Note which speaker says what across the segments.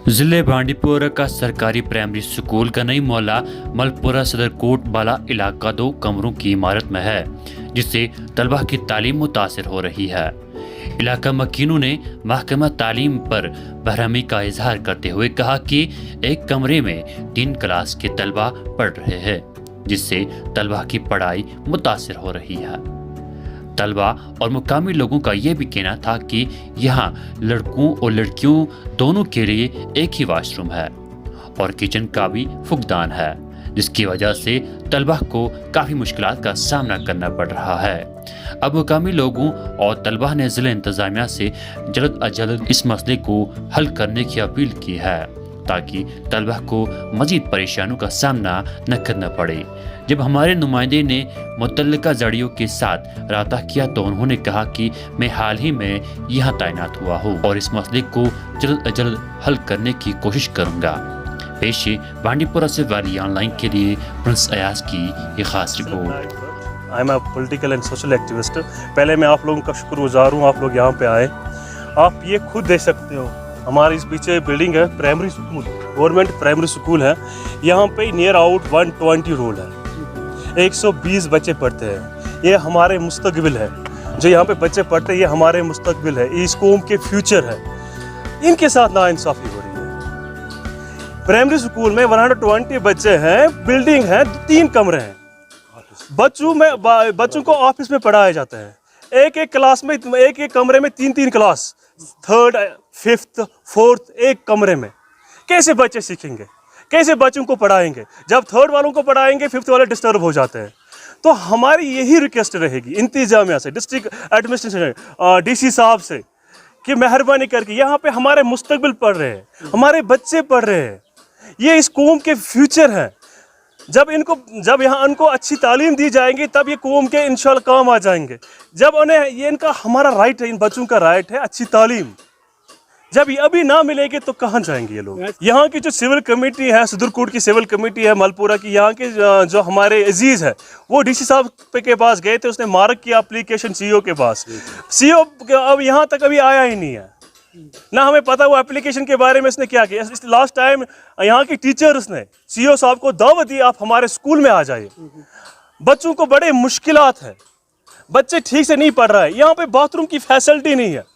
Speaker 1: ضلع بانڈی پورہ کا سرکاری پرائمری اسکول کا نئی موہلہ ملپورہ صدر کوٹ بالا علاقہ 2 کمروں کی عمارت میں ہے، جس سے طلبہ کی تعلیم متاثر ہو رہی ہے۔ علاقہ مکینوں نے محکمہ تعلیم پر برہمی کا اظہار کرتے ہوئے کہا کہ ایک کمرے میں 3 کلاس کے طلبہ پڑھ رہے ہیں، جس سے طلبہ کی پڑھائی متاثر ہو رہی ہے۔ طلبہ اور مقامی لوگوں کا یہ بھی کہنا تھا کہ یہاں لڑکوں اور لڑکیوں دونوں کے لیے ایک ہی واش روم ہے اور کچن کا بھی فقدان ہے، جس کی وجہ سے طلبہ کو کافی مشکلات کا سامنا کرنا پڑ رہا ہے۔ اب مقامی لوگوں اور طلبہ نے ضلع انتظامیہ سے جلد از جلد اس مسئلے کو حل کرنے کی اپیل کی ہے، تاکہ طلبہ کو مزید پریشانیوں کا سامنا نہ کرنا پڑے۔ جب ہمارے نمائندے نے متعلقہ ذریعوں کے ساتھ رابطہ کیا تو انہوں نے کہا کہ میں حال ہی میں یہاں تعینات ہوا ہوں اور اس مسئلے کو جلد از جلد حل کرنے کی کوشش کروں گا۔ پیش ہے بانڈی پورہ سے والی آن لائن کے لیے پرنس ایاز کی یہ خاص report.
Speaker 2: I am a political and social activist. پہلے میں آپ لوگوں کا شکر گزار ہوں، آپ لوگ یہاں پہ آئے۔ آپ یہ خود دیکھ سکتے ہو، ہمارے اس پیچھے بلڈنگ ہے primary school, government primary school ہے۔ یہاں پہ نیئر آؤٹ 120 رول ہے، 120 بچے پڑھتے ہیں۔ یہ ہمارے مستقبل ہے، جو یہاں پہ بچے پڑھتے ہیں یہ ہمارے مستقبل ہے، اس قوم کے فیوچر ہے۔ ان کے ساتھ ناانصافی ہو رہی ہے۔ پرائمری اسکول میں 120 بچے ہیں، بلڈنگ ہے، 3 کمرے ہیں۔ بچوں کو آفس میں پڑھایا جاتا ہے، ایک کلاس میں ایک کمرے میں 3 کلاس، 3rd 5th 4th ایک کمرے میں۔ کیسے بچے سیکھیں گے؟ کیسے بچوں کو پڑھائیں گے؟ جب 3rd والوں کو پڑھائیں گے 5th والے ڈسٹرب ہو جاتے ہیں۔ تو ہماری یہی ریکویسٹ رہے گی انتظامیہ سے، ڈسٹرکٹ ایڈمنسٹریشن ڈی سی صاحب سے، کہ مہربانی کر کے یہاں پہ ہمارے مستقبل پڑھ رہے ہیں، ہمارے بچے پڑھ رہے ہیں، یہ اس قوم کے فیوچر ہیں۔ جب یہاں ان کو اچھی تعلیم دی جائیں گی تب یہ قوم کے انشاءاللہ کام آ جائیں گے۔ جب انہیں یہ ان کا ہمارا رائٹ ہے، ان بچوں کا رائٹ ہے اچھی تعلیم، جب یہ ابھی نہ ملے گی تو کہاں جائیں گے یہ لوگ؟ یہاں کی جو سول کمیٹی ہے، صدر کوٹ کی سول کمیٹی ہے ملپورہ کی، یہاں کے جو ہمارے عزیز ہے وہ ڈی سی صاحب کے پاس گئے تھے، اس نے مارک کیا اپلیکیشن سی او کے پاس۔ سی او اب یہاں تک ابھی آیا ہی نہیں ہے، نہ ہمیں پتا وہ اپلیکیشن کے بارے میں اس نے کیا کیا۔ لاسٹ ٹائم یہاں کی ٹیچرز نے سی او صاحب کو دعوت دی آپ ہمارے اسکول میں آ جائیے۔ بچوں کو بڑے مشکلات ہیں، بچے ٹھیک سے نہیں پڑھ رہا ہے، یہاں پہ باتھ روم کی فیسلٹی نہیں ہے،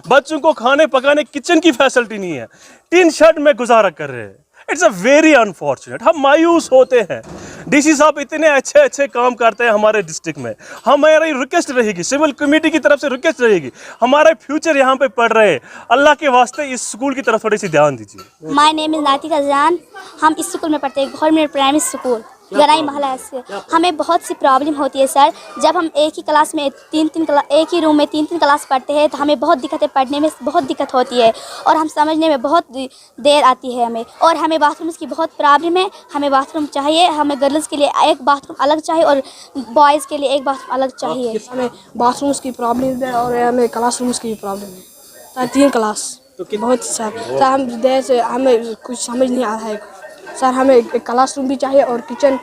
Speaker 2: بچوں کو کھانے پکانے کچن کی فیسلٹی نہیں ہے، ٹین شیڈ میں گزارا کر رہے ہیں۔ It's a very unfortunate. ہم مایوس ہوتے ہیں، ڈی سی صاحب اتنے اچھے کام کرتے ہیں ہمارے ڈسٹرکٹ میں۔ ہماری ریکویسٹ رہے گی، سول کمیٹی کی طرف سے ریکویسٹ رہے گی، ہمارے فیوچر یہاں پہ پڑھ رہے ہیں، اللہ کے واسطے اس اسکول کی طرف تھوڑی سی دھیان دیجیے۔
Speaker 3: مائی نیم از ناتیکا جان۔ ہم اس اسکول میں پڑھتے ہیں، گورنمنٹ پرائمری اسکول گرائی محلہ سے۔ ہمیں بہت سی پرابلم ہوتی ہے سر، جب ہم ایک ہی کلاس میں ایک ہی روم میں 3 کلاس پڑھتے ہیں تو ہمیں بہت دقتیں، پڑھنے میں بہت دقت ہوتی ہے اور ہم سمجھنے میں بہت دیر آتی ہے ہمیں، اور ہمیں باتھ رومس کی بہت پرابلم ہے۔ ہمیں باتھ روم چاہیے، ہمیں گرلز کے لیے ایک باتھ روم الگ چاہیے اور بوائز کے لیے ایک باتھ روم الگ چاہیے۔
Speaker 4: ہمیں باتھ رومس کی پرابلم ہے اور ہمیں کلاس رومس کی بھی پرابلم ہے، 3 کلاس بہت سر ہم دیر سے ہمیں کچھ سمجھ نہیں آ رہا ہے سر۔ ہمیں ایک کلاس روم بھی چاہیے اور کچن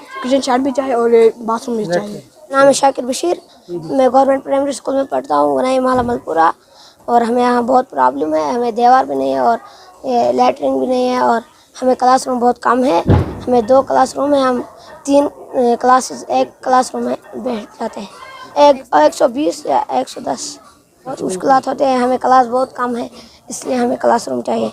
Speaker 4: شیڈ بھی چاہیے اور باتھ روم بھی چاہیے۔
Speaker 5: نام ہے شاکر بشیر، میں گورنمنٹ پرائمری اسکول میں پڑھتا ہوں، گنائی محلہ ملپورہ، اور ہمیں یہاں بہت پرابلم ہے، ہمیں دیوار بھی نہیں ہے اور لیٹرنگ بھی نہیں ہے، اور ہمیں کلاس روم بہت کم ہے، ہمیں 2 کلاس روم ہیں، ہم 3 کلاسز ایک کلاس روم میں بیٹھ جاتے ہیں، 120 یا 110 بہت مشکلات ہوتے ہیں، ہمیں کلاس بہت کم ہے، اس لیے ہمیں کلاس روم چاہیے۔